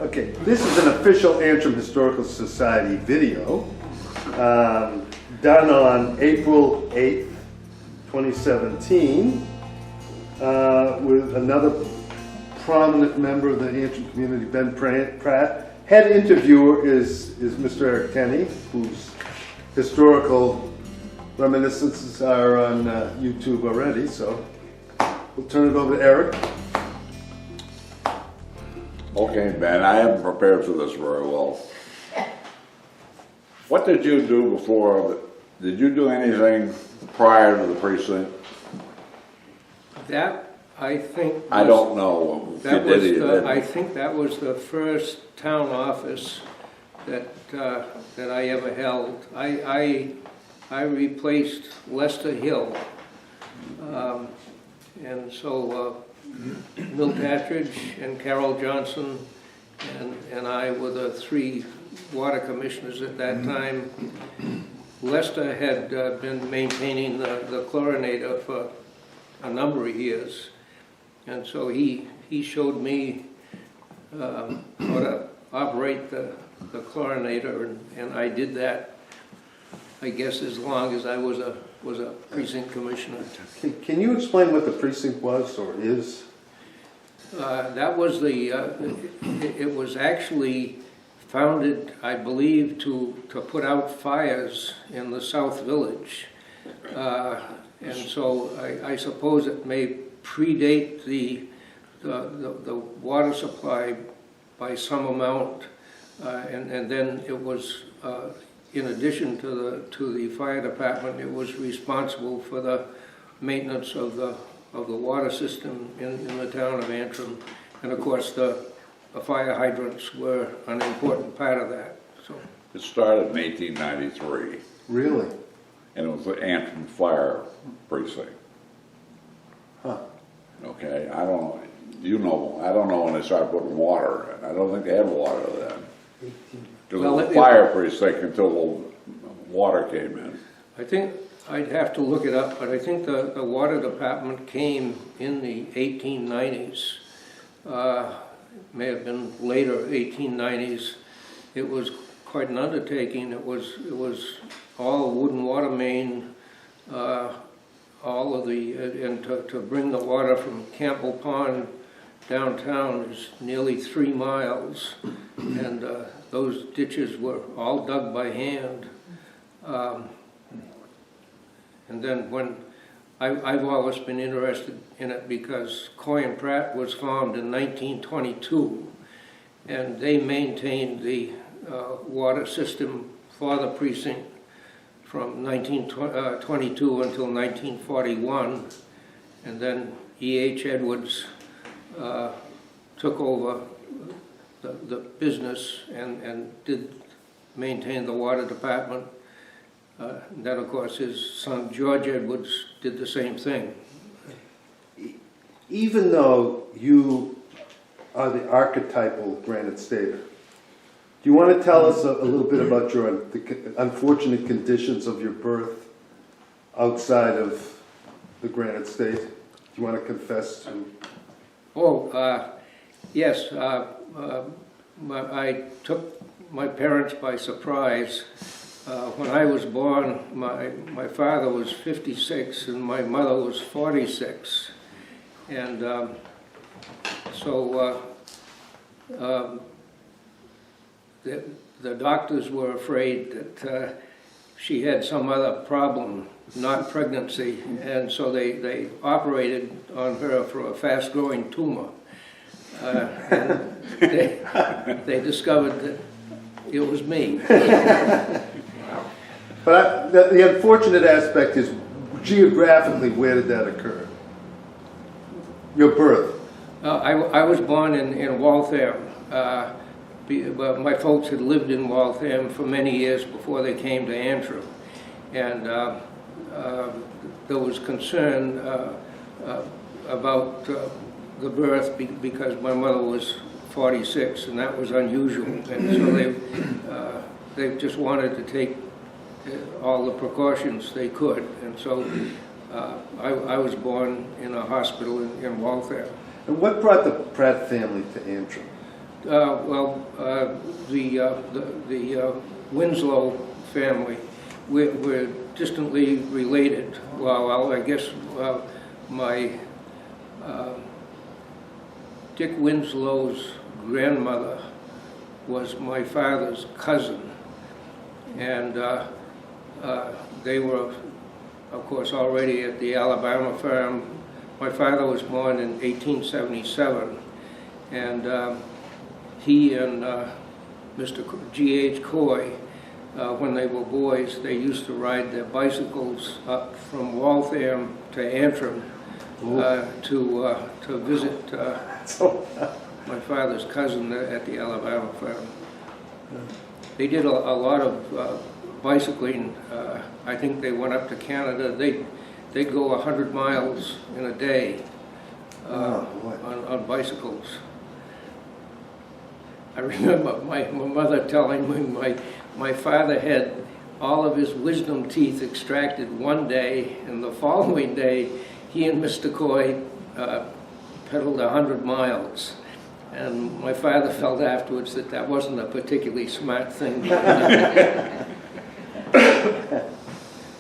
Okay, this is an official Antrim Historical Society video done on April 8th, 2017 with another prominent member of the Antrim community, Ben Pratt. Head interviewer is Mr. Tenney, whose historical reminiscences are on YouTube already, so we'll turn it over to Eric. Okay, Ben, I haven't prepared for this very well. What did you do before? Did you do anything prior to the precinct? That, I think... I don't know if you did it. I think that was the first town office that I ever held. I replaced Lester Hill. And so Milt Attridge and Carol Johnson and I were the three water commissioners at that time. Lester had been maintaining the chlorinator for a number of years, and so he showed me how to operate the chlorinator, and I did that, I guess, as long as I was a precinct commissioner. Can you explain what the precinct was or is? That was it was actually founded, I believe, to put out fires in the South Village. And so I suppose it may predate the water supply by some amount. And then it was, in addition to the fire department, it was responsible for the maintenance of the water system in the town of Antrim. And of course the fire hydrants were an important part of that. So It started in 1893. Really? And it was the Antrim Fire Precinct. Huh. Okay, I don't know. I don't know when they started putting water in. I don't think they had water then. Because it was a fire precinct until the water came in. I think I'd have to look it up, but I think the water department came in the 1890s. May have been later 1890s. It was quite an undertaking. It was all wooden water main, all of and to bring the water from Campbell Pond downtown is nearly 3 miles, and those ditches were all dug by hand. And then when I've always been interested in it because Ben Pratt was formed in 1922, and they maintained the water system for the precinct from 1922 until 1941, and then E.H. Edwards took over the business and did maintain the water department. Then, of course, his son George Edwards did the same thing. Even though you are the archetypal Granite Stater, do you want to tell us a little bit about the unfortunate conditions of your birth outside of the Granite State? Do you want to confess to? Oh, yes. I took my parents by surprise. When I was born, my father was 56 and my mother was 46. And so the doctors were afraid that she had some other problem, not pregnancy, and so they operated on her for a fast-growing tumor. And they discovered that it was me. But the unfortunate aspect is, geographically, where did that occur? Your birth? I was born in Waltham. But my folks had lived in Waltham for many years before they came to Antrim. And there was concern about the birth because my mother was 46, and that was unusual. And so they just wanted to take all the precautions they could. And so I was born in a hospital in Waltham. And what brought the Pratt family to Antrim? The Winslow family, we're distantly related. Well, I guess my Dick Winslow's grandmother was my father's cousin, and they were, of course, already at the Alabama farm. My father was born in 1877, and he and Mr. G.H. Coy, when they were boys, they used to ride their bicycles up from Waltham to Antrim to visit my father's cousin at the Alabama farm. They did a lot of bicycling. I think they went up to Canada. They'd go 100 miles in a day on bicycles. I remember my mother telling me my father had all of his wisdom teeth extracted one day, and the following day he and Mr. Coy pedaled 100 miles. And my father felt afterwards that that wasn't a particularly smart thing.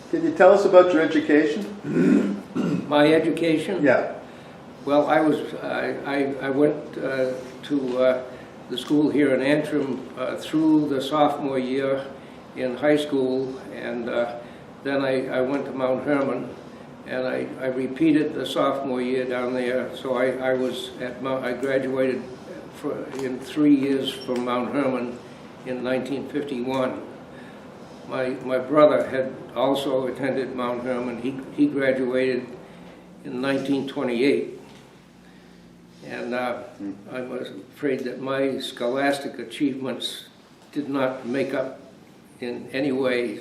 Can you tell us about your education? My education? Yeah. Well, I went to the school here in Antrim through the sophomore year in high school, and then I went to Mount Hermon, and I repeated the sophomore year down there. So I graduated in 3 years from Mount Hermon in 1951. My brother had also attended Mount Hermon. He graduated in 1928. And I'm afraid that my scholastic achievements did not make up in any way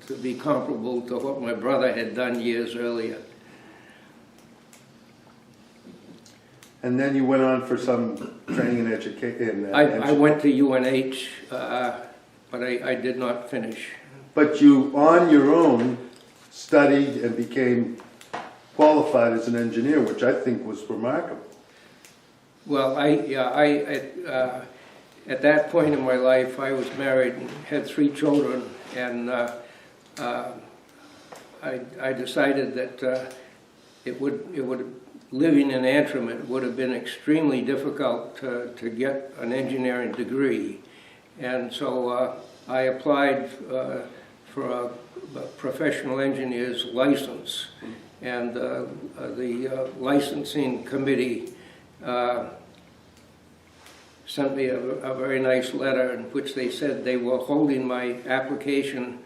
to be comparable to what my brother had done years earlier. And then you went on for some training in education. I went to UNH, but I did not finish. But you, on your own, studied and became qualified as an engineer, which I think was remarkable. Well, at that point in my life, I was married and had 3 children, and I decided that living in Antrim, it would have been extremely difficult to get an engineering degree, and so I applied for a professional engineer's license, and the licensing committee sent me a very nice letter in which they said they were holding my application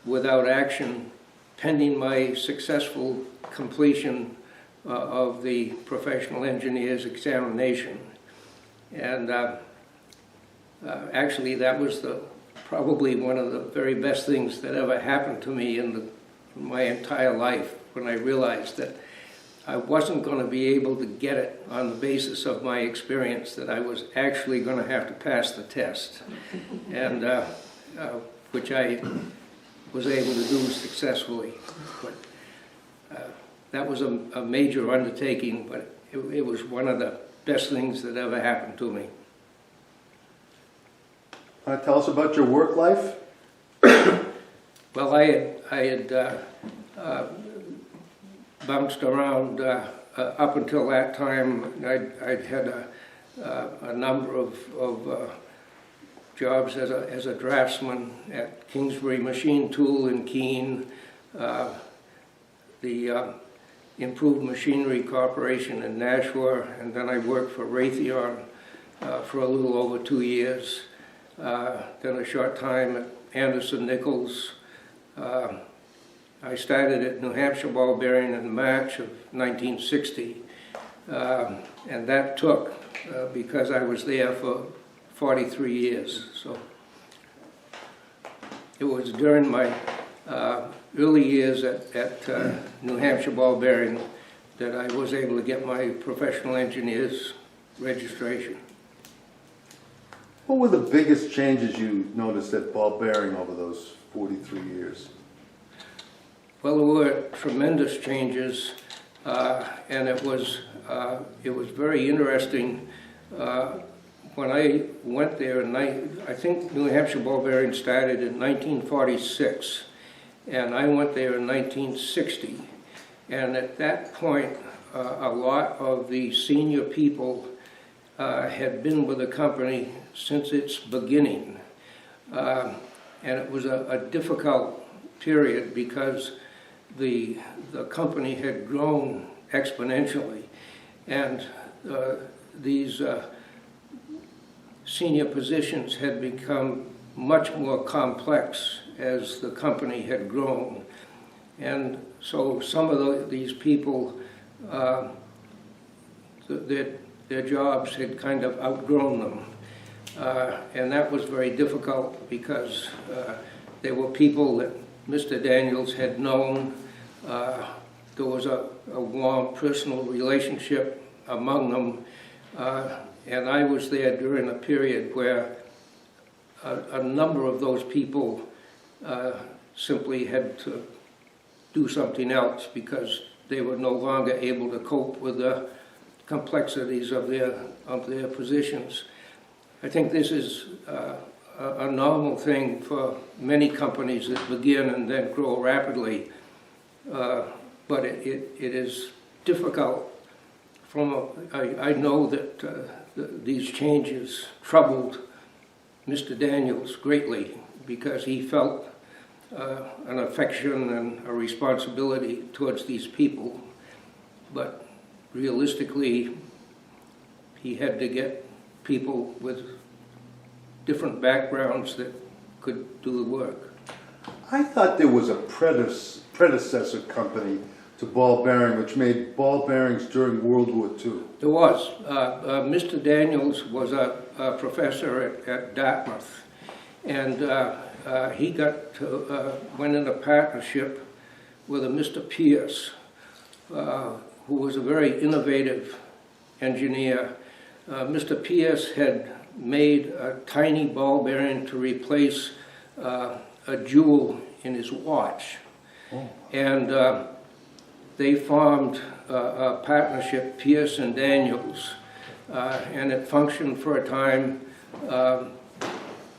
without action pending my successful completion of the professional engineer's examination. And actually that was probably one of the very best things that ever happened to me in my entire life, when I realized that I wasn't going to be able to get it on the basis of my experience, that I was actually going to have to pass the test, and which I was able to do successfully. But that was a major undertaking, but it was one of the best things that ever happened to me. Tell us about your work life. Well, I had bounced around up until that time. I'd had a number of jobs as a draftsman at Kingsbury Machine Tool in Keene, the Improved Machinery Corporation in Nashua, and then I worked for Raytheon for a little over 2 years. Then a short time at Anderson-Nichols. I started at New Hampshire Ball Bearing in March of 1960, and that took because I was there for 43 years. So it was during my early years at New Hampshire Ball Bearing that I was able to get my professional engineer's registration. What were the biggest changes you noticed at Ball Bearing over those 43 years? Well, there were tremendous changes, and it was very interesting when I went there, I think New Hampshire ball bearing started in 1946, and I went there in 1960. And at that point, a lot of the senior people had been with the company since its beginning. And it was a difficult period because the company had grown exponentially, and these senior positions had become much more complex as the company had grown. And so some of these people, their jobs had kind of outgrown them. And that was very difficult because they were people that Mr. Daniels had known. There was a warm personal relationship among them. And I was there during a period where a number of those people simply had to do something else because they were no longer able to cope with the complexities of their positions. I think this is a normal thing for many companies that begin and then grow rapidly, but it is difficult. I know that these changes troubled Mr. Daniels greatly because he felt an affection and a responsibility towards these people, but realistically he had to get people with different backgrounds that could do the work. I thought there was a predecessor company to ball bearing which made ball bearings during World War II. There was. Mr. Daniels was a professor at Dartmouth, and he went into partnership with a Mr. Pierce, who was a very innovative engineer. Mr. Pierce had made a tiny ball bearing to replace a jewel in his watch. Oh. And they formed a partnership, Pierce and Daniels, and it functioned for a time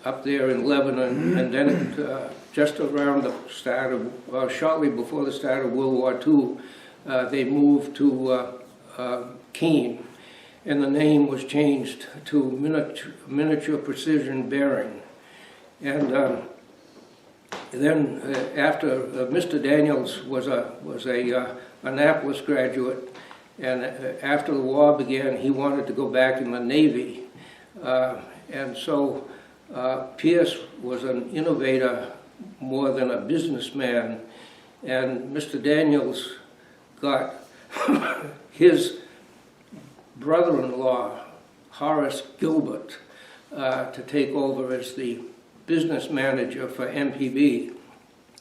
up there in Lebanon, and then it, just around the start of, shortly before the start of World War II, they moved to Keene, and the name was changed to Miniature Precision Bearing. And then after Mr. Daniels was a Annapolis graduate, and after the war began, he wanted to go back in the Navy, and so Pierce was an innovator more than a businessman, and Mr. Daniels got his brother-in-law, Horace Gilbert, to take over as the business manager for MPB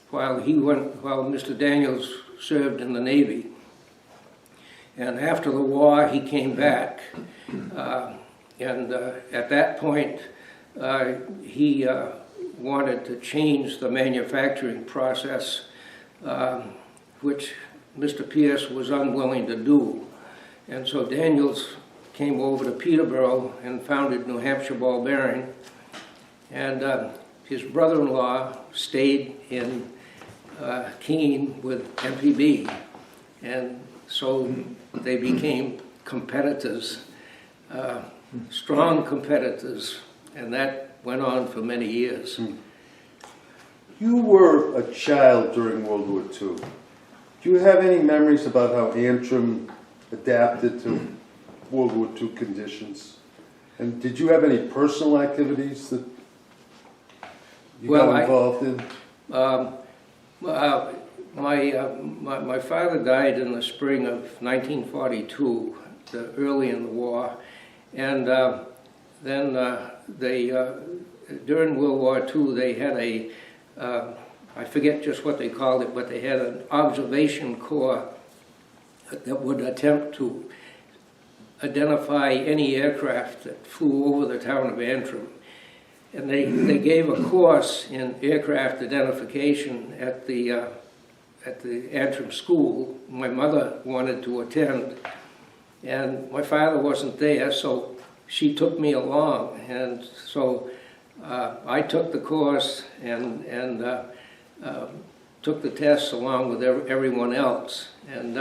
while Mr. Daniels served in the Navy. And after the war, he came back, and at that point, he wanted to change the manufacturing process, which Mr. Pierce was unwilling to do. And so Daniels came over to Peterborough and founded New Hampshire Ball Bearing. And his brother-in-law stayed in Keene with MPB. And so they became competitors, strong competitors, and that went on for many years. You were a child during World War II. Do you have any memories about how Antrim adapted to World War II conditions? And did you have any personal activities that you got involved in? My father died in the spring of 1942, early in the war, and then during World War II they had I forget just what they called it, but they had an observation corps that would attempt to identify any aircraft that flew over the town of Antrim. And they gave a course in aircraft identification at the Antrim school. My mother wanted to attend, and my father wasn't there, so she took me along, and so I took the course and took the tests along with everyone else. And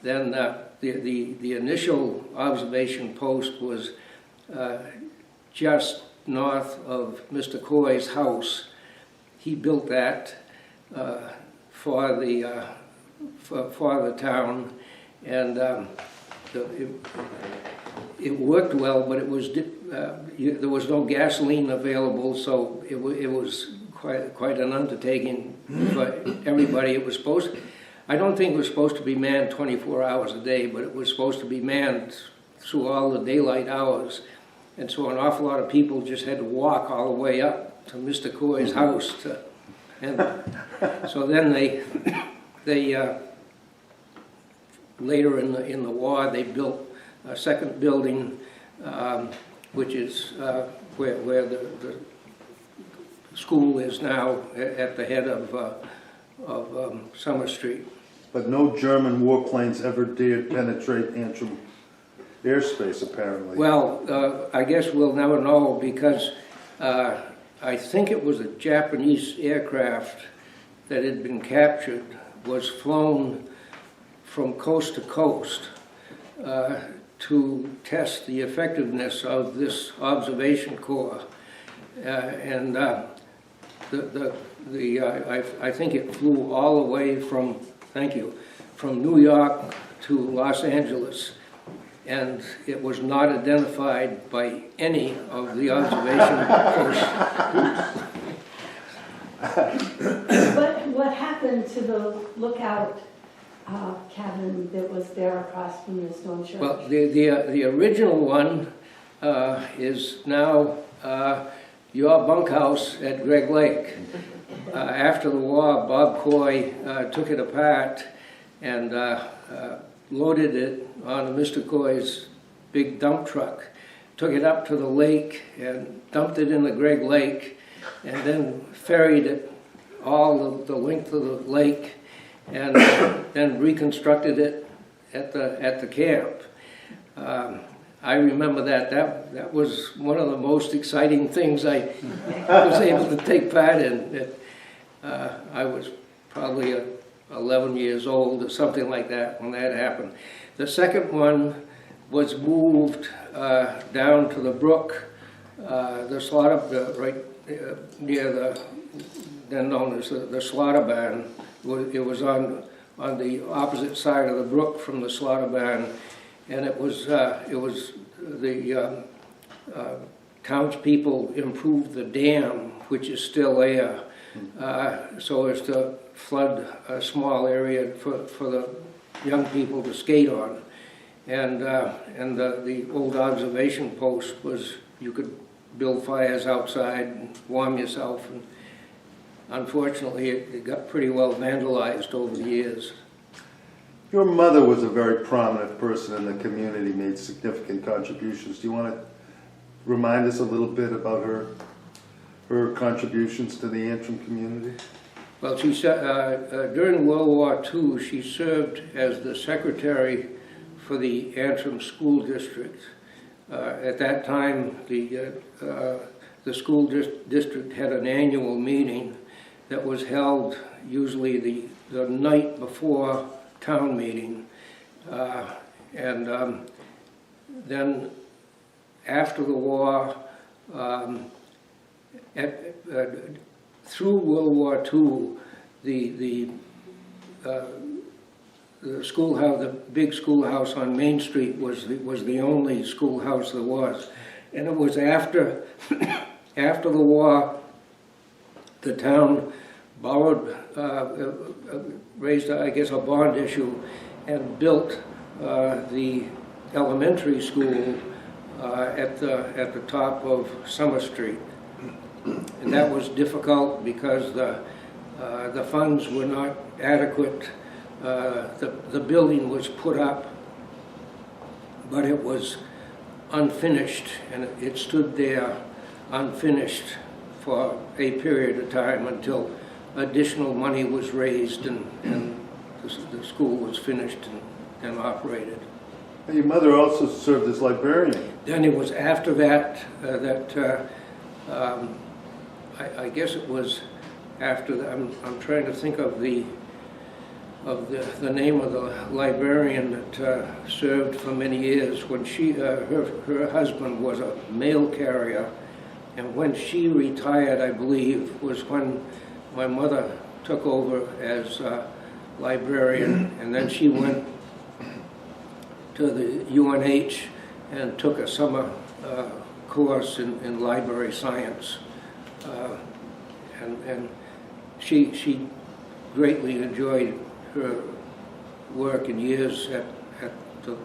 then the initial observation post was just north of Mr. Coy's house. He built that for the town, and it worked well, but it was there was no gasoline available, so it was quite an undertaking for everybody. It was supposed, I don't think it was supposed to be manned 24 hours a day, but it was supposed to be manned through all the daylight hours, and so an awful lot of people just had to walk all the way up to Mr. Coy's house and so then they later in the war they built a second building, which is where the school is now, at the head of Summer Street. But no German warplanes ever dared penetrate Antrim airspace, apparently. Well, I guess we'll never know, because I think it was a Japanese aircraft that had been captured, was flown from coast to coast to test the effectiveness of this observation corps, and I think it flew all the way from New York to Los Angeles, and it was not identified by any of the observation posts. What happened to the lookout cabin that was there across from the stone church? Well, the original one is now your bunkhouse at Greg Lake. After the war, Bob Coy took it apart and loaded it on Mr. Coy's big dump truck, took it up to the lake and dumped it in the Greg Lake, and then ferried it all the length of the lake, and then reconstructed it at the camp. I remember that was one of the most exciting things I was able to take part in. I was probably 11 years old or something like that when that happened. The second one was moved down to the brook, the slaughter, right near the then known as the slaughter barn. It was on the opposite side of the brook from the slaughter barn, and it was the townspeople improved the dam, which is still there, so as to flood a small area for the young people to skate on, and the old observation post was you could build fires outside and warm yourself, and unfortunately it got pretty well vandalized over the years. Your mother was a very prominent person in the community, made significant contributions. Do you want to remind us a little bit about her contributions to the Antrim community? Well, she during World War II, she served as the secretary for the Antrim School District. At that time, the school district had an annual meeting that was held usually the night before town meeting, and then after the war, through World War II, the schoolhouse, the big schoolhouse on Main Street was the only schoolhouse there was, and it was after the war, the town borrowed, raised, I guess, a bond issue, and built the elementary school at the top of Summer Street, and that was difficult because the funds were not adequate. The building was put up, but it was unfinished, and it stood there unfinished for a period of time until additional money was raised and the school was finished and operated. Your mother also served as librarian. Then it was after that, I guess it was after that, I'm trying to think of the name of the librarian that served for many years. When her husband was a mail carrier, and when she retired, I believe, was when my mother took over as librarian, and then she went to the UNH and took a summer course in library science, and she greatly enjoyed her work and years at the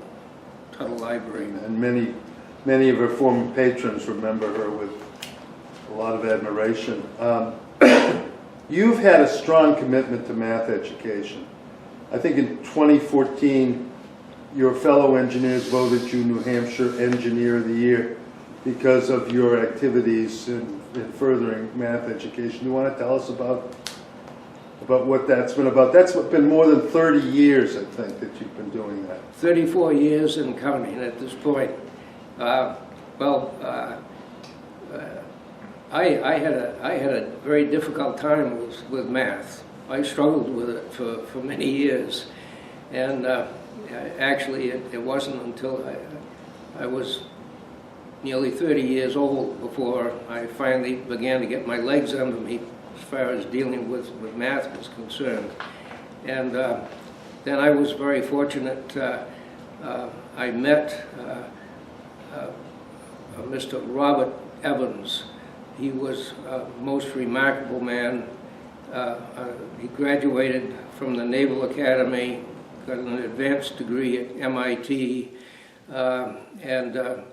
Tuttle Library. And many of her former patrons remember her with a lot of admiration. You've had a strong commitment to math education. I think in 2014, your fellow engineers voted you New Hampshire Engineer of the Year because of your activities in furthering math education. You want to tell us about what that's been about? That's been more than 30 years, I think, that you've been doing that. 34 years and counting at this point. I had a very difficult time with math. I struggled with it for many years, and actually it wasn't until I was nearly 30 years old before I finally began to get my legs under me as far as dealing with math was concerned. And then I was very fortunate. I met Mr. Robert Evans. He was a most remarkable man. He graduated from the Naval Academy, got an advanced degree at MIT, and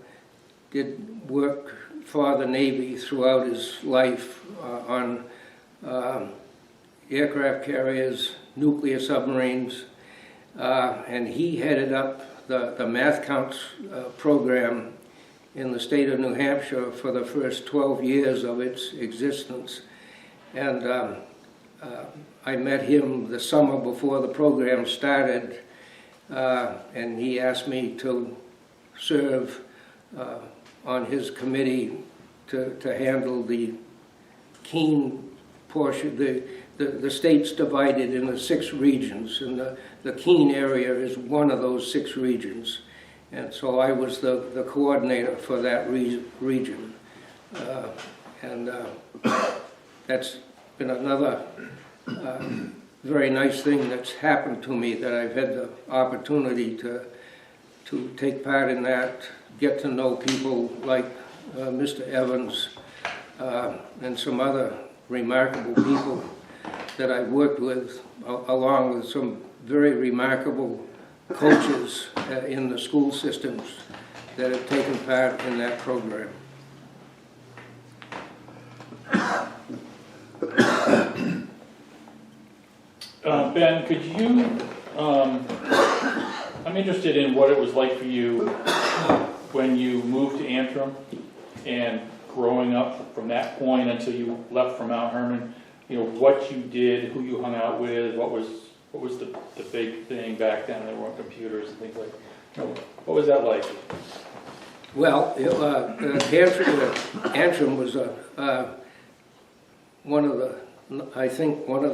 did work for the Navy throughout his life on aircraft carriers, nuclear submarines, and he headed up the Math Counts program in the state of New Hampshire for the first 12 years of its existence. And I met him the summer before the program started, and he asked me to serve on his committee to handle the Keene portion. The state's divided into 6 regions, and the Keene area is one of those 6 regions. And so I was the coordinator for that region. And that's been another very nice thing that's happened to me, that I've had the opportunity to take part in that, get to know people like Mr. Evans and some other remarkable people that I've worked with, along with some very remarkable coaches in the school systems that have taken part in that program. Ben, could you, I'm interested in what it was like for you when you moved to Antrim and growing up from that point until you left for Mount Hermon, what you did, who you hung out with, what was the big thing back then? There weren't computers and things like that. What was that like? Well, Antrim was one of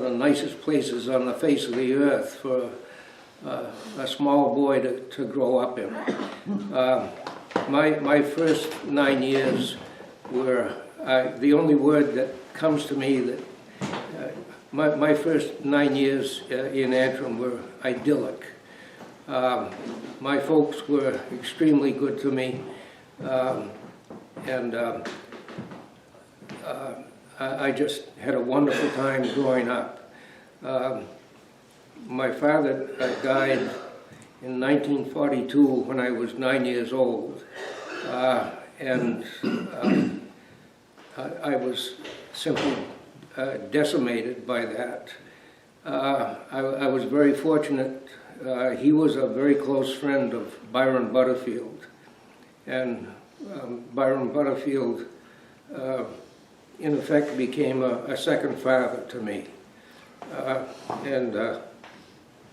the nicest places on the face of the earth for a small boy to grow up in. My first 9 years were, the only word that comes to me that my first 9 years in Antrim were idyllic. My folks were extremely good to me, and I just had a wonderful time growing up. My father died in 1942 when I was 9 years old, and I was simply decimated by that. I was very fortunate. He was a very close friend of Byron Butterfield, and Byron Butterfield in effect became a second father to me. And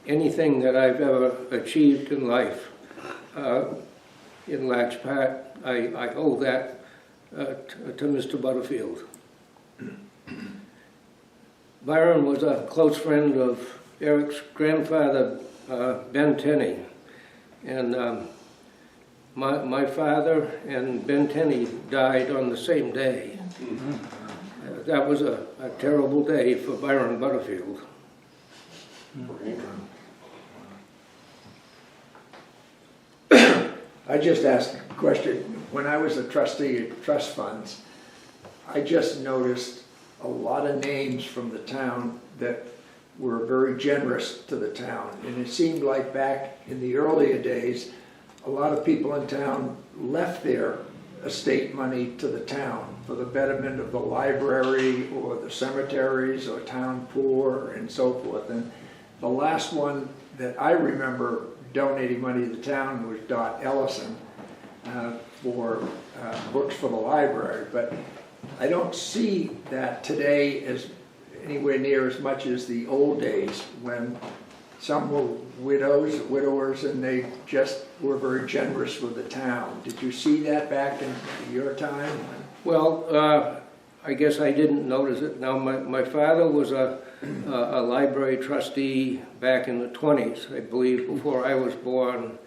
anything that I've ever achieved in life in large part, I owe that to Mr. Butterfield. Byron was a close friend of Eric's grandfather, Ben Tenney, and my father and Ben Tenney died on the same day. That was a terrible day for Byron Butterfield. I just asked a question. When I was a trustee of trust funds, I just noticed a lot of names from the town that were very generous to the town. And it seemed like back in the earlier days, a lot of people in town left their estate money to the town for the betterment of the library or the cemeteries or town poor and so forth. And the last one that I remember donating money to the town was Dot Ellison for books for the library. But I don't see that today as anywhere near as much as the old days when some were widowers, and they just were very generous with the town. Did you see that back in your time? Well, I guess I didn't notice it. Now, my father was a library trustee back in the 20s, I believe, before I was born.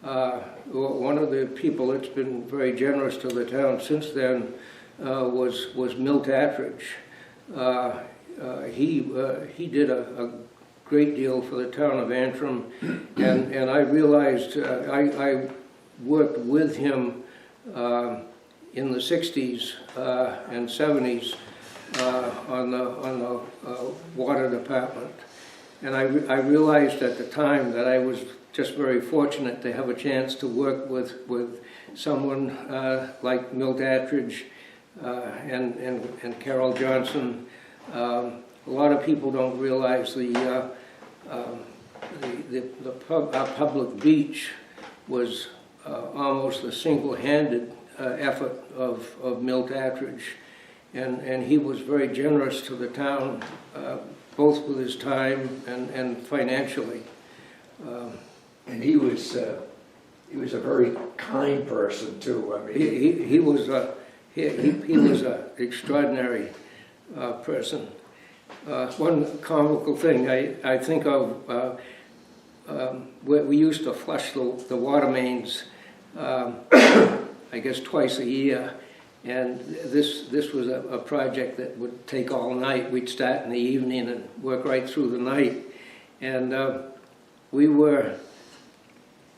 One of the people that's been very generous to the town since then was Milt Attridge. He did a great deal for the town of Antrim, and I realized I worked with him in the 60s and 70s on the water department, and I realized at the time that I was just very fortunate to have a chance to work with someone like Milt Attridge and Carol Johnson. A lot of people don't realize our public beach was almost a single-handed effort of Milt Attridge, and he was very generous to the town, both with his time and financially. And he was a very kind person too. I mean, he was an extraordinary person. One comical thing I think of, we used to flush the water mains, I guess twice a year, and this was a project that would take all night. We'd start in the evening and work right through the night, and we were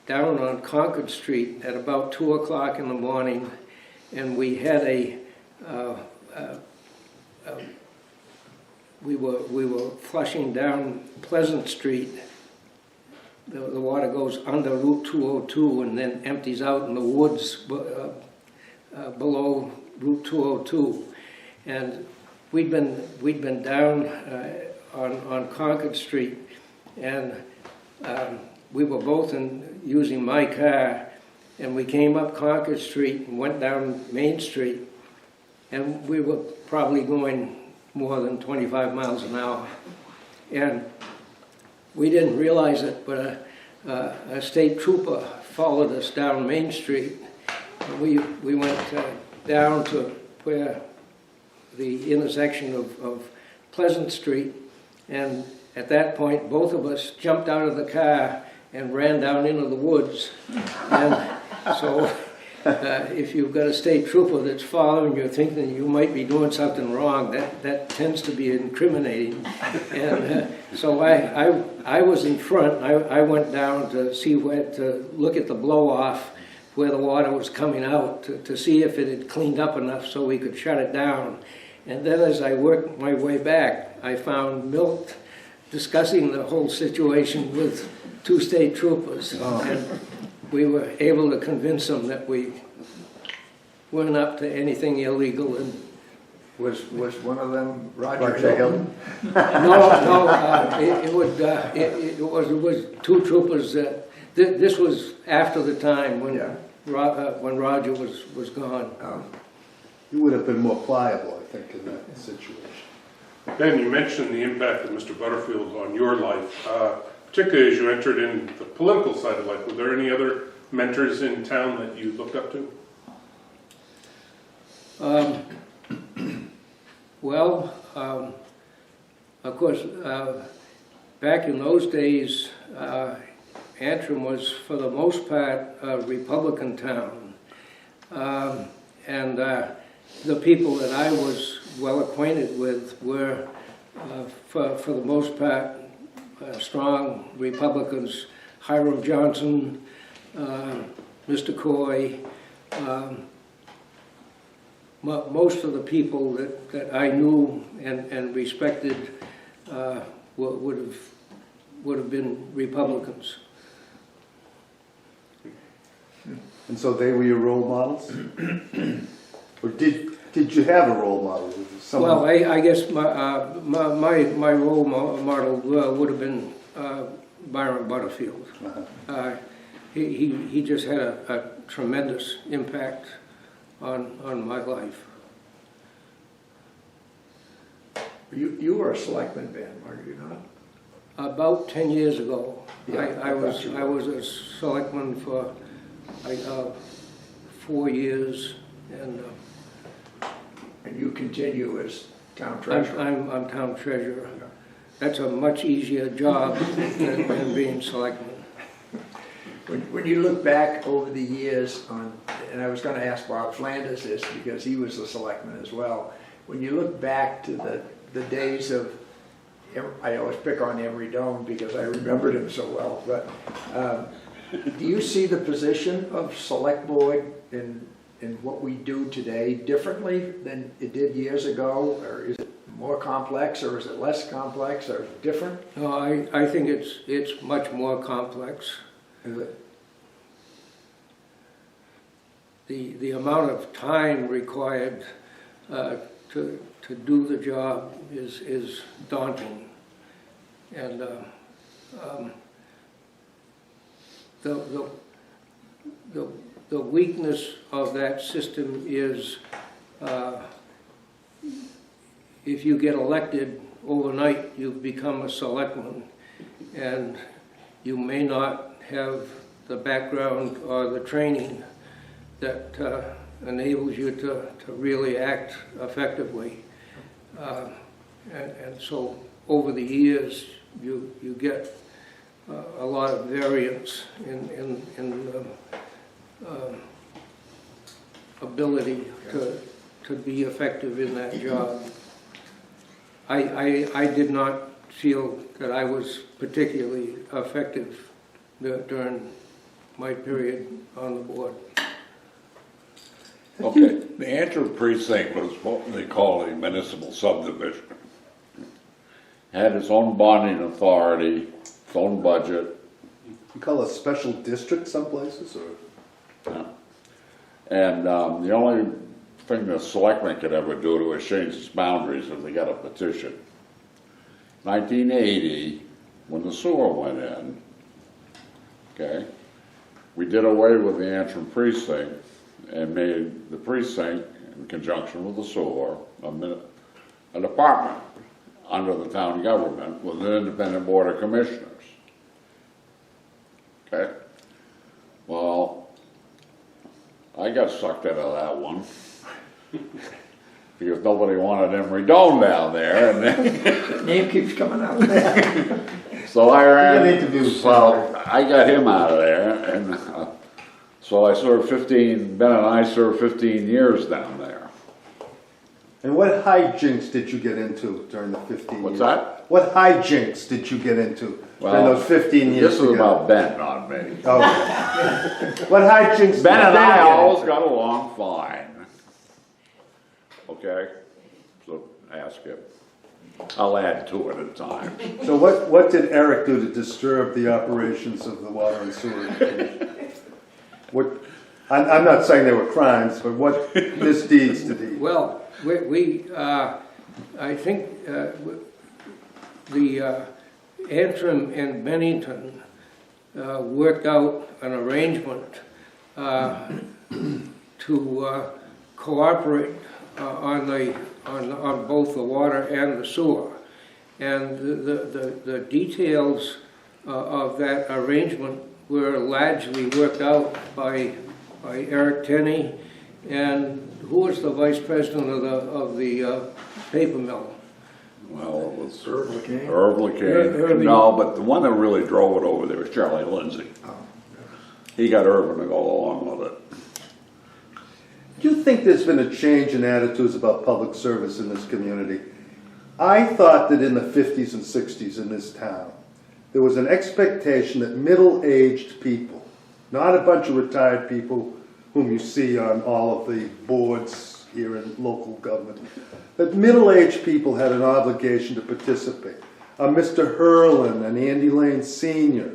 down on Concord Street at about 2 o'clock in the morning, and we had we were flushing down Pleasant Street. The water goes under Route 202 and then empties out in the woods below Route 202. And we'd been down on Concord Street, and we were both using my car, and we came up Concord Street and went down Main Street, and we were probably going more than 25 miles an hour. And we didn't realize it, but a state trooper followed us down Main Street. And we went down to where the intersection of Pleasant Street, and at that point both of us jumped out of the car and ran down into the woods. And so if you've got a state trooper that's following you thinking you might be doing something wrong, that tends to be incriminating. And so I was in front. I went down to see to look at the blow-off where the water was coming out to see if it had cleaned up enough so we could shut it down. And then as I worked my way back, I found Milt discussing the whole situation with 2 state troopers. Oh. And we were able to convince them that we weren't up to anything illegal. And was one of them Roger Hill? No, it was 2 troopers. This was after the time when Roger was gone. You would have been more pliable, I think, in that situation. Ben, you mentioned the impact of Mr. Butterfield on your life, particularly as you entered in the political side of life. Were there any other mentors in town that you looked up to? Of course, back in those days, Antrim was, for the most part, a Republican town. And the people that I was well acquainted with were, for the most part, strong Republicans. Hiram Johnson, Mr. Coy, most of the people that I knew and respected would have been Republicans. And so they were your role models? Or did you have a role model? Well, I guess my role model would have been Byron Butterfield. He just had a tremendous impact on my life. You were a selectman, Ben, were you not? About 10 years ago, Yeah, I was a selectman for 4 years, and you continue as town treasurer? I'm town treasurer. That's a much easier job than being selectman. When you look back over the years on, and I was going to ask Bob Flanders this because he was a selectman as well, when you look back to the days of, I always pick on Emery Doan because I remembered him so well, but do you see the position of select board in what we do today differently than it did years ago, or is it more complex, or is it less complex, or different? No, I think it's much more complex. Is it? The amount of time required to do the job is daunting, and the weakness of that system is if you get elected overnight, you've become a selectman, and you may not have the background or the training that enables you to really act effectively. And so over the years, you get a lot of variance in ability to be effective in that job. I did not feel that I was particularly effective during my period on the board. Okay, the Antrim precinct was what they call a municipal subdivision. Had its own bonding authority, its own budget. You call it a special district some places, or? Yeah. And the only thing the selectmen could ever do to was change its boundaries if they got a petition. 1980, when the sewer went in, okay, we did away with the Antrim precinct and made the precinct, in conjunction with the sewer, a department under the town government with an independent board of commissioners. Okay? Well, I got sucked out of that one because nobody wanted Emery Doan down there, and then Name keeps coming up. so I ran. interview. So I got him out of there, and so I served 15. Ben and I served 15 years down there. And what hijinks did you get into during the 15 years? What's that? What hijinks did you get into during those 15 years? This is together? about Ben, not me. Okay. What hijinks did Ben and I get always into? got along fine. Okay? So ask him. I'll add to it at times. So what did Eric do to disturb the operations of the water and sewer? What? I'm not saying they were crimes, but what misdeeds did he? Well, I think the Antrim and Bennington worked out an arrangement to cooperate on both the water and the sewer, and the details of that arrangement were largely worked out by Eric Tenney, and who was the vice president of the paper mill? Well, it was Irv LeCain? Irv LeCain. Irving. No, but the one that really drove it over there was Charlie Lindsay. He got Irvin to go along with it. Do you think there's been a change in attitudes about public service in this community? I thought that in the 50s and 60s in this town, there was an expectation that middle-aged people, not a bunch of retired people whom you see on all of the boards here in local government, that middle-aged people had an obligation to participate. Mr. Hurlin and Andy Lane Sr.,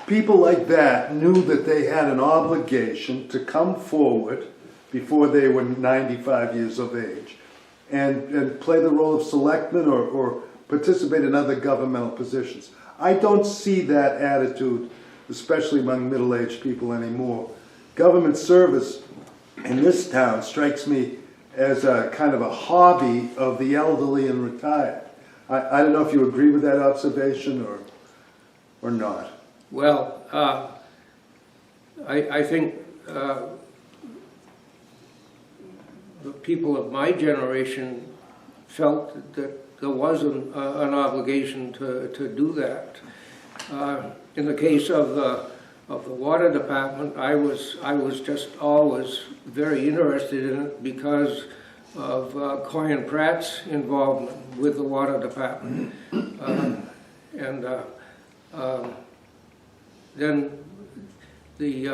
people like that knew that they had an obligation to come forward before they were 95 years of age and play the role of selectmen or participate in other governmental positions. I don't see that attitude, especially among middle-aged people anymore. Government service in this town strikes me as a kind of a hobby of the elderly and retired. I don't know if you agree with that observation or not. Well, I think the people of my generation felt that there was an obligation to do that. In the case of the water department, I was just always very interested in it because of Ben Pratt's involvement with the water department, and then the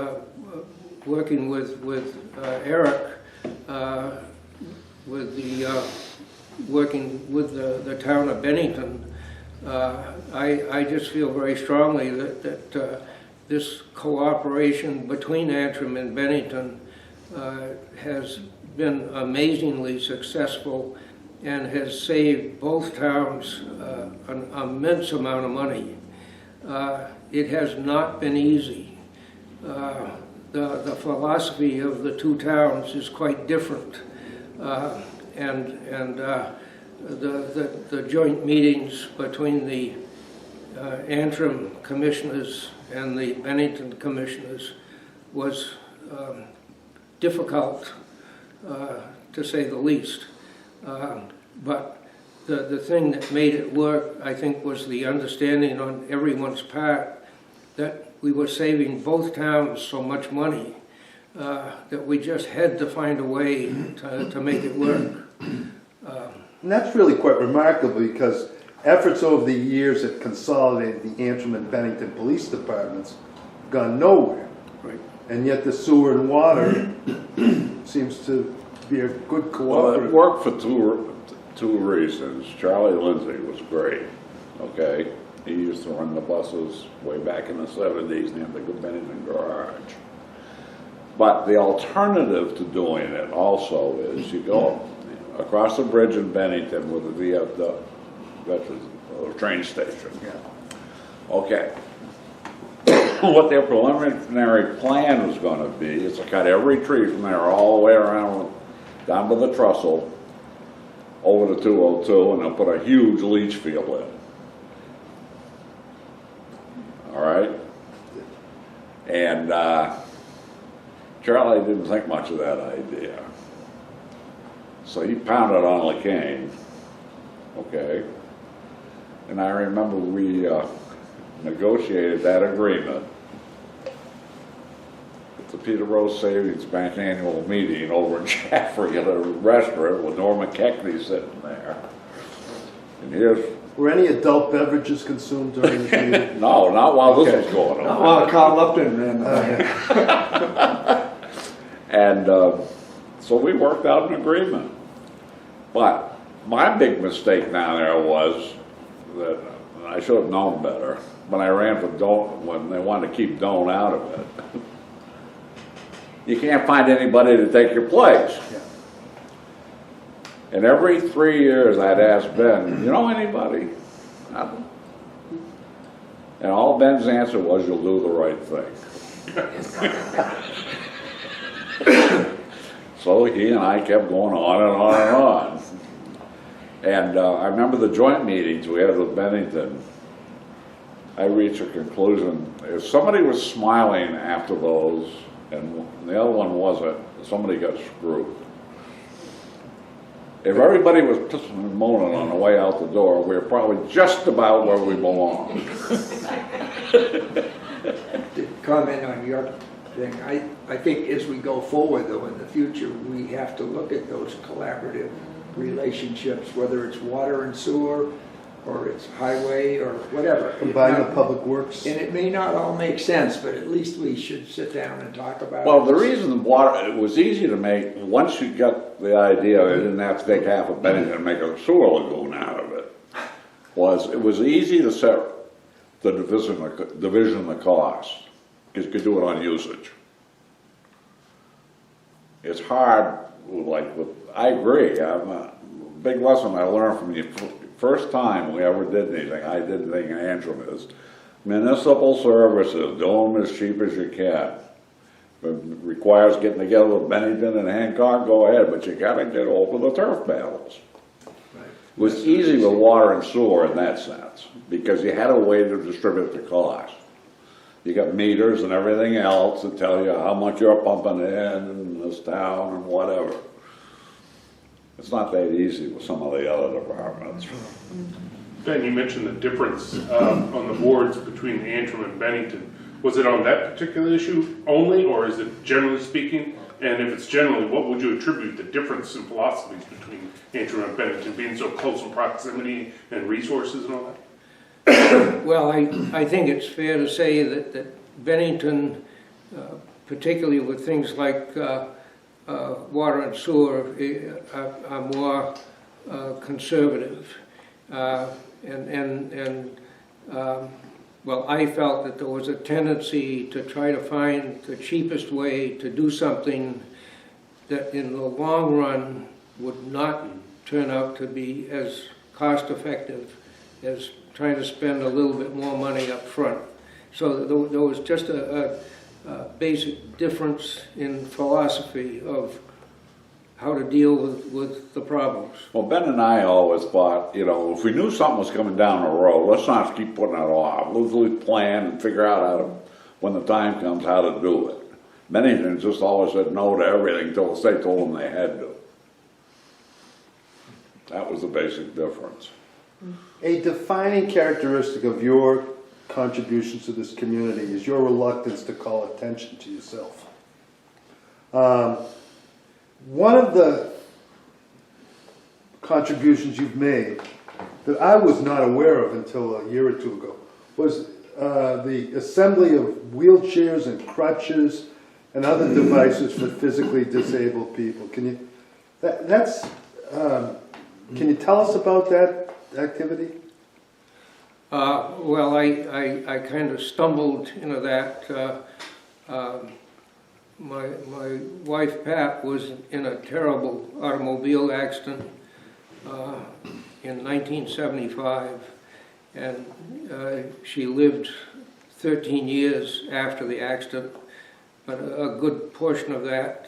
working with Eric, with the working with the town of Bennington, I just feel very strongly that this cooperation between Antrim and Bennington has been amazingly successful and has saved both towns an immense amount of money. It has not been easy. The philosophy of the two towns is quite different, and the joint meetings between the Antrim commissioners and the Bennington commissioners was difficult, to say the least. But the thing that made it work, I think, was the understanding on everyone's part that we were saving both towns so much money that we just had to find a way to make it work. And that's really quite remarkable because efforts over the years at consolidating the Antrim and Bennington police departments have gone nowhere. Right. And yet the sewer and water seems to be a good Well, it cooperative. worked for two reasons. Charlie Lindsay was great, okay? He used to run the buses way back in the 70s near the Bennington garage. But the alternative to doing it also is you go across the bridge in Bennington with the train station. Yeah. Okay. What their preliminary plan was going to be is to cut every tree from there all the way around down to the trestle over to 202, and they'll put a huge leach field in. All right? And Charlie didn't think much of that idea. So he pounded on LeCain, okay? And I remember we negotiated that agreement at the Peter Rose Savings Bank annual meeting over in Jaffrey at a restaurant with Norman Keckney sitting there. And here's... Were any adult beverages consumed during this meeting? No, not while this was going on. Well, Carl Upton ran And so we worked out an agreement. But my big mistake down there was that I should have known better when I ran for Doan, when they wanted to keep Doan out of it. You can't find anybody to take your place. Yeah. And every 3 years I'd ask Ben, you know anybody? Nothing. And all Ben's answer was, you'll do the right thing. So he and I kept going on and on and on. And I remember the joint meetings we had with Bennington. I reached a conclusion. If somebody was smiling after those, and the other one wasn't, somebody got screwed. If everybody was pissing and moaning on the way out the door, we were probably just about where we belong. To comment on your thing, I think as we go forward though in the future, we have to look at those collaborative relationships, whether it's water and sewer, or it's highway, or whatever. Combine the public works. And it may not all make sense, but at least we should sit down and talk about it. Well, the reason water, it was easy to make, once you got the idea, they didn't have to take half a Bennington and make a sewer lagoon out of it, it was easy to set the division of the cost, because you could do it on usage. It's hard, I agree, a big lesson I learned from you, first time we ever did anything, I did anything in Antrim is, municipal services, do them as cheap as you can. If it requires getting together with Bennington and Hancock, go ahead, but you gotta get over the turf battles. It was easy with water and sewer in that sense, because you had a way to distribute the cost. You got meters and everything else that tell you how much you're pumping in this town and whatever. It's not that easy with some of the other departments. Ben, you mentioned the difference on the boards between Antrim and Bennington. Was it on that particular issue only, or is it generally speaking? And if it's generally, what would you attribute the difference in philosophies between Antrim and Bennington, being so close in proximity and resources and all that? Well, I think it's fair to say that Bennington, particularly with things like water and sewer, are more conservative. Well, I felt that there was a tendency to try to find the cheapest way to do something that in the long run would not turn out to be as cost effective as trying to spend a little bit more money up front. So there was just a basic difference in philosophy of how to deal with the problems. Well, Ben and I always thought, if we knew something was coming down the road, let's not keep putting it off. Let's plan and figure out how to, when the time comes, how to do it. Bennington just always said no to everything until the state told them they had to. That was the basic difference. A defining characteristic of your contributions to this community is your reluctance to call attention to yourself. One of the contributions you've made that I was not aware of until a year or two ago was the assembly of wheelchairs and crutches and other devices for physically disabled people. Can you tell us about that activity? Well, I kind of stumbled into that. My wife Pat was in a terrible automobile accident in 1975, and she lived 13 years after the accident, but a good portion of that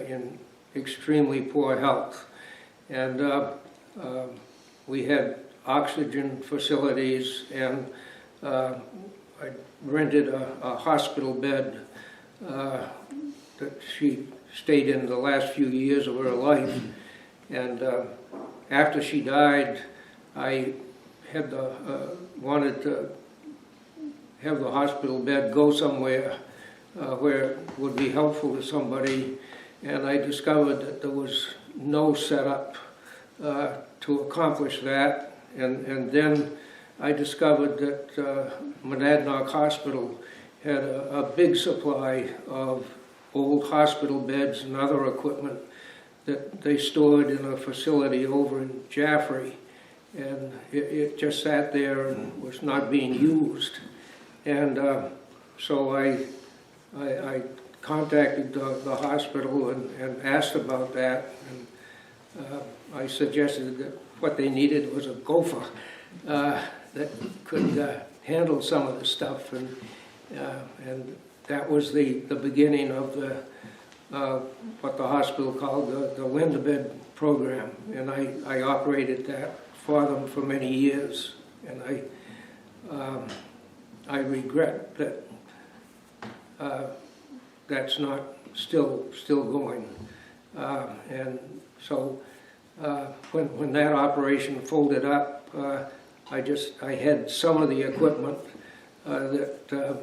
in extremely poor health. And we had oxygen facilities, and I rented a hospital bed that she stayed in the last few years of her life. And after she died, I had wanted to have the hospital bed go somewhere where it would be helpful to somebody, and I discovered that there was no setup to accomplish that. And then I discovered that Monadnock Hospital had a big supply of old hospital beds and other equipment that they stored in a facility over in Jaffrey, and it just sat there and was not being used. And so I contacted the hospital and asked about that, and I suggested that what they needed was a gopher that could handle some of the stuff, and that was the beginning of what the hospital called the Lindabed program, and I operated that for them for many years, and I regret that that's not still going. And so when that operation folded up, I had some of the equipment that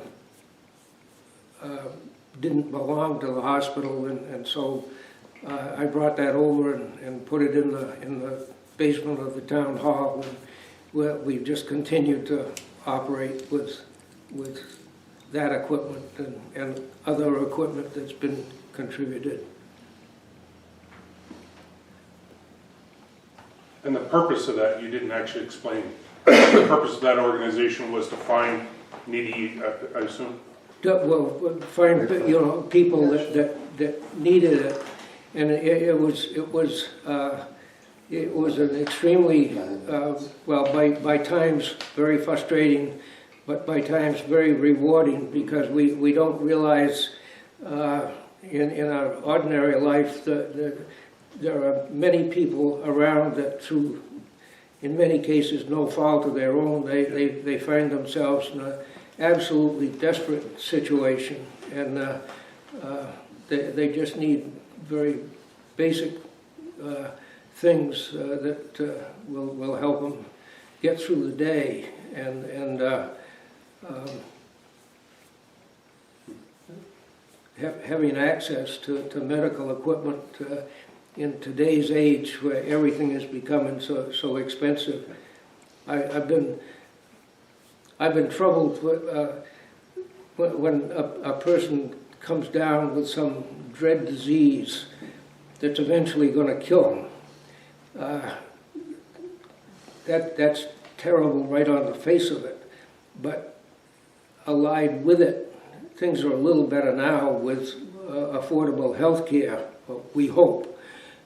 didn't belong to the hospital, and so I brought that over and put it in the basement of the town hall, and we've just continued to operate with that equipment and other equipment that's been contributed. And the purpose of that, you didn't actually explain. The purpose of that organization was to find needy, I assume? Well, find, people that needed it, and it was an extremely, well, by times very frustrating, but by times very rewarding, because we don't realize in our ordinary life that there are many people around that, through, in many cases, no fault of their own, they find themselves in an absolutely desperate situation, and they just need very basic things that will help them get through the day, and having access to medical equipment in today's age, where everything is becoming so expensive. I've been troubled when a person comes down with some dread disease that's eventually going to kill them. That's terrible right on the face of it, but allied with it, things are a little better now with affordable health care, we hope.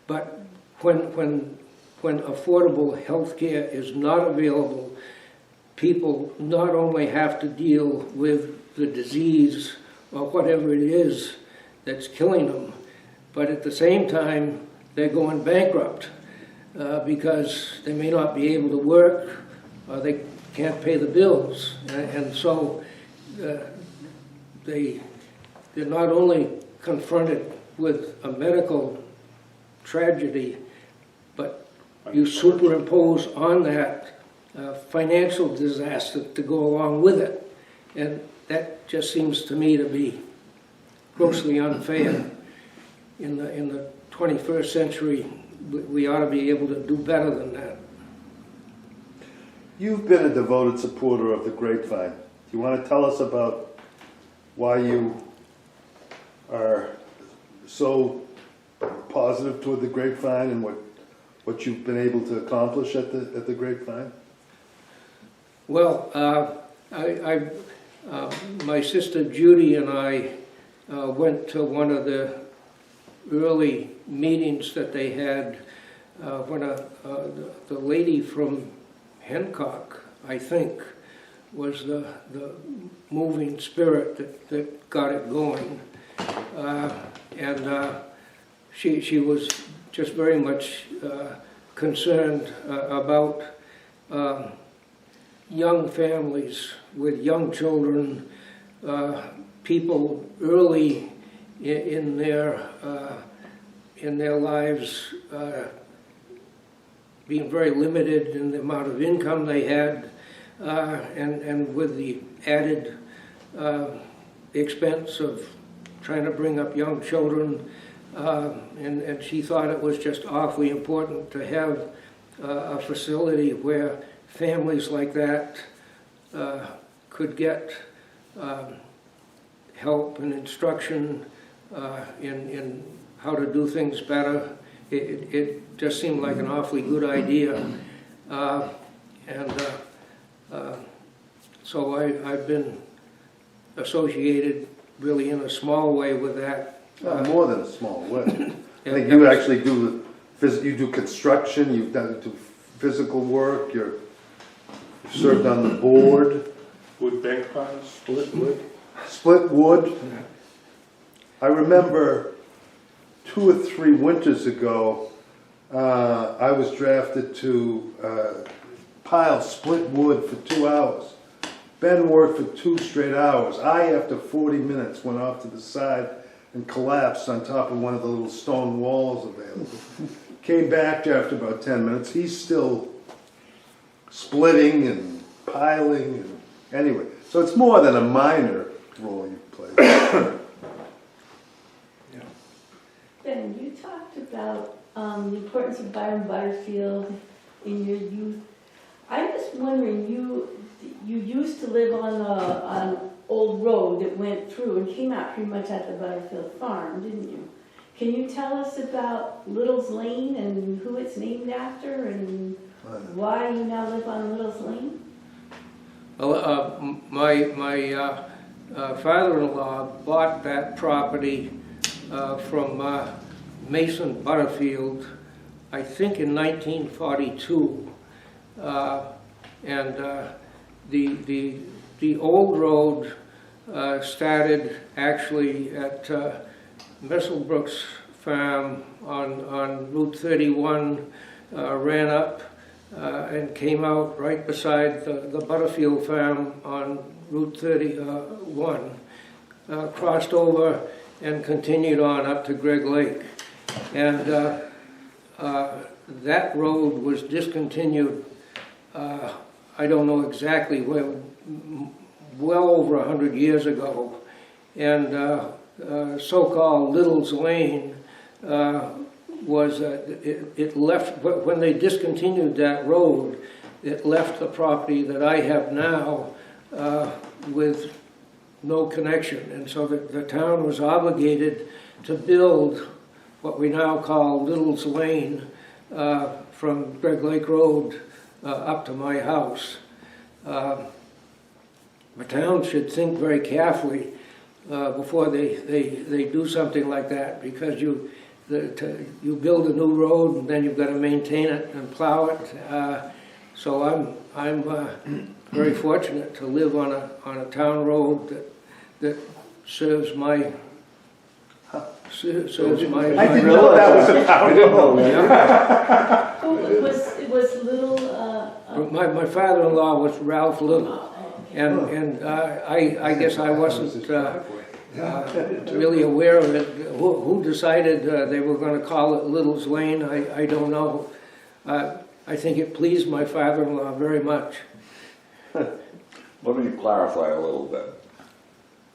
But when affordable health care is not available, people not only have to deal with the disease or whatever it is that's killing them, but at the same time they're going bankrupt because they may not be able to work, or they can't pay the bills, and so they're not only confronted with a medical tragedy, but you superimpose on that financial disaster to go along with it, and that just seems to me to be grossly unfair. In the 21st century, we ought to be able to do better than that. You've been a devoted supporter of the Grapevine. Do you want to tell us about why you are so positive toward the Grapevine and what you've been able to accomplish at the Grapevine? Well, my sister Judy and I went to one of the early meetings that they had when the lady from Hancock, I think, was the moving spirit that got it going. And she was just very much concerned about young families with young children, people early in their lives being very limited in the amount of income they had, and with the added expense of trying to bring up young children, and she thought it was just awfully important to have a facility where families like that could get help and instruction in how to do things better. It just seemed like an awfully good idea, and so I've been associated really in a small way with that. More than a small way. I think you actually do you do construction. You've done physical work. You've served on the board. Wood bank piles? Split wood. Split wood. I remember 2 or 3 winters ago, I was drafted to pile split wood for 2 hours. Ben worked for 2 straight hours. I, after 40 minutes, went off to the side and collapsed on top of one of the little stone walls available. Came back after about 10 minutes. He's still splitting and piling. And anyway, so it's more than a minor role you play. Ben, you talked about the importance of Byron Butterfield in your youth. I'm just wondering, you used to live on an old road that went through and came out pretty much at the Butterfield farm, didn't you? Can you tell us about Little's Lane and who it's named after and why you now live on Little's Lane? Well, my father-in-law bought that property from Mason Butterfield, I think in 1942, and the old road started actually at Messelbrook's farm on Route 31, ran up and came out right beside the Butterfield farm on Route 31, crossed over and continued on up to Greg Lake. And that road was discontinued, I don't know exactly when, well over 100 years ago. And so-called Little's Lane was, it left, when they discontinued that road, it left the property that I have now with no connection. And so the town was obligated to build what we now call Little's Lane from Greg Lake Road up to my house. The town should think very carefully before they do something like that, because you build a new road and then you've got to maintain it and plow it. So I'm very fortunate to live on a town road that serves my. I didn't know that was a town road. Oh, it was Little. My father-in-law was Ralph Little. Oh, okay. And I guess I wasn't really aware of it. Who decided they were going to call it Little's Lane, I don't know. I think it pleased my father-in-law very much. Let me clarify a little bit.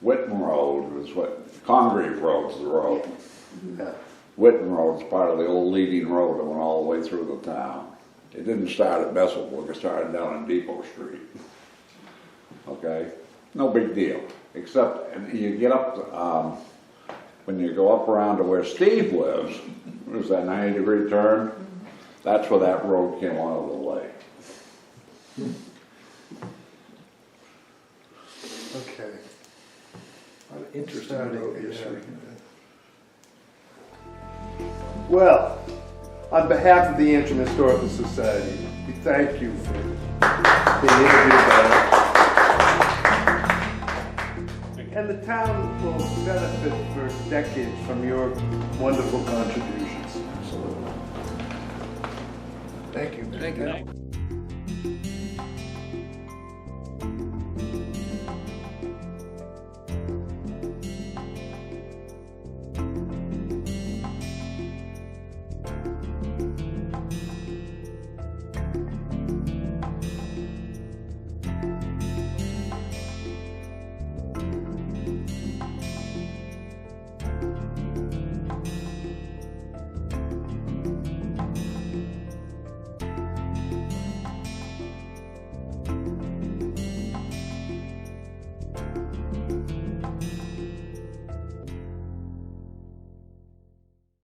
Whitten Road is what, Congreve Road's the road. Yeah. Whitten Road's part of the old leading road that went all the way through the town. It didn't start at Besselbrook, it started down on Depot Street. Okay? No big deal. Except you get up, when you go up around to where Steve lives, there's that 90-degree turn, that's where that road came out of the lake. Okay. Interesting road history. Well, on behalf of the Antrim Historical Society, we thank you for being interviewed by us. And the town will benefit for decades from your wonderful contributions. Thank you. Thank you.